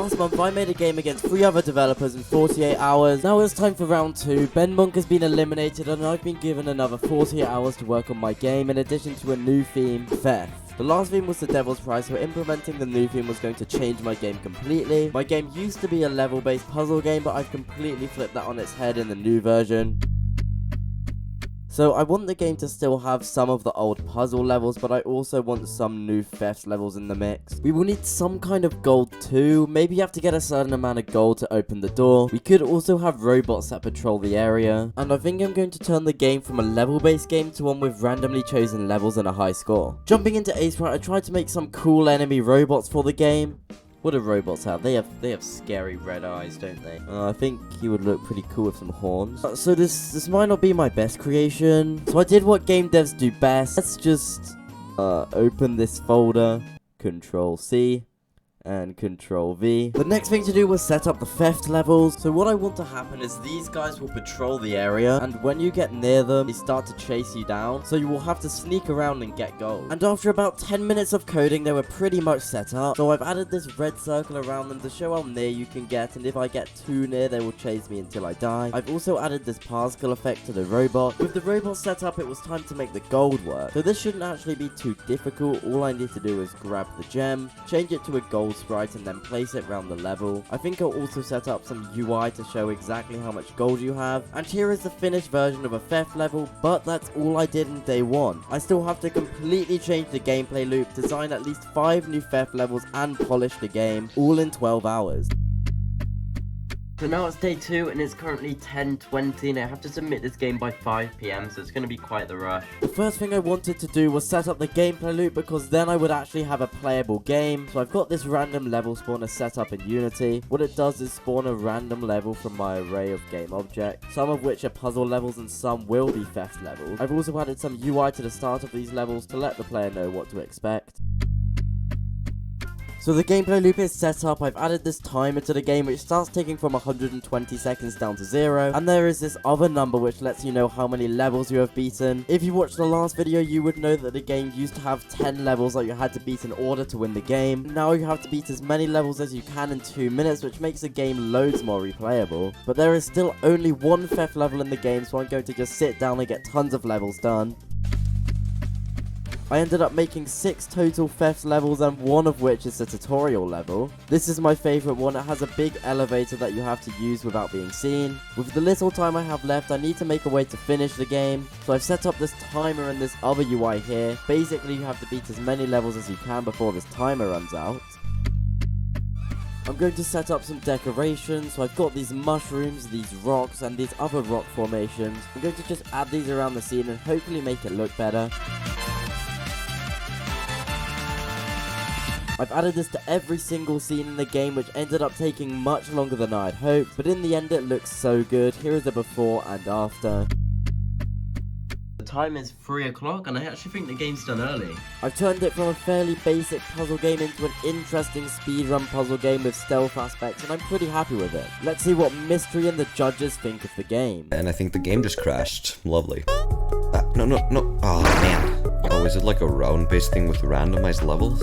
last month I made a game against 3 other developers in 48 hours. Now it's time for round 2. Ben Monk has been eliminated and I've been given another 48 hours to work on my game in addition to a new theme, theft. The last theme was the Devil's Prize, so implementing the new theme was going to change my game completely. My game used to be a level-based puzzle game, but I've completely flipped that on its head in the new version. So I want the game to still have some of the old puzzle levels, but I also want some new theft levels in the mix. We will need some kind of gold too. Maybe you have to get a certain amount of gold to open the door. We could also have robots that patrol the area. And I think I'm going to turn the game from a level-based game to one with randomly chosen levels and a high score. Jumping into Ace Right, I tried to make some cool enemy robots for the game. What do robots have? They have scary red eyes, don't they? I think he would look pretty cool with some horns. So this might not be my best creation. So I did what game devs do best. Let's just open this folder, Control C and Control V. The next thing to do was set up the theft levels. So what I want to happen is these guys will patrol the area, and when you get near them, they start to chase you down. So you will have to sneak around and get gold. And after about 10 minutes of coding, they were pretty much set up. So I've added this red circle around them to show how near you can get, and if I get too near, they will chase me until I die. I've also added this particle effect to the robot. With the robot set up, it was time to make the gold work. So this shouldn't actually be too difficult. All I need to do is grab the gem, change it to a gold sprite, and then place it around the level. I think I'll also set up some UI to show exactly how much gold you have. And here is the finished version of a theft level, but that's all I did in day 1. I still have to completely change the gameplay loop, design at least 5 new theft levels, and polish the game, all in 12 hours. So now it's day 2 and it's currently 10:20 and I have to submit this game by 5 PM, so it's going to be quite the rush. The first thing I wanted to do was set up the gameplay loop because then I would actually have a playable game. So I've got this random level spawner set up in Unity. What it does is spawn a random level from my array of game objects, some of which are puzzle levels and some will be theft levels. I've also added some UI to the start of these levels to let the player know what to expect. So the gameplay loop is set up. I've added this timer to the game which starts ticking from 120 seconds down to 0, and there is this other number which lets you know how many levels you have beaten. If you watched the last video, you would know that the game used to have 10 levels that you had to beat in order to win the game. Now you have to beat as many levels as you can in 2 minutes, which makes the game loads more replayable. But there is still only 1 theft level in the game, so I'm going to just sit down and get tons of levels done. I ended up making 6 total theft levels, and 1 of which is a tutorial level. This is my favourite one. It has a big elevator that you have to use without being seen. With the little time I have left, I need to make a way to finish the game. So I've set up this timer and this other UI here. Basically, you have to beat as many levels as you can before this timer runs out. I'm going to set up some decorations, so I've got these mushrooms, these rocks, and these other rock formations. I'm going to just add these around the scene and hopefully make it look better. I've added this to every single scene in the game, which ended up taking much longer than I had hoped, but in the end it looks so good. Here is the before and after. The time is 3 o'clock and I actually think the game's done early. I've turned it from a fairly basic puzzle game into an interesting speedrun puzzle game with stealth aspects, and I'm pretty happy with it. Let's see what Mystery and the judges think of the game. And I think the game just crashed. Lovely. No. Oh man. Oh, is it like a round-based thing with randomized levels?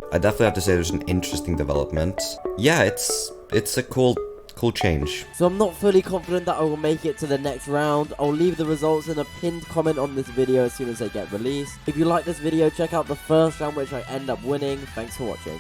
I definitely have to say there's an interesting development. Yeah, it's a cool change. So I'm not fully confident that I will make it to the next round. I'll leave the results in a pinned comment on this video as soon as they get released. If you like this video, check out the first round which I end up winning. Thanks for watching.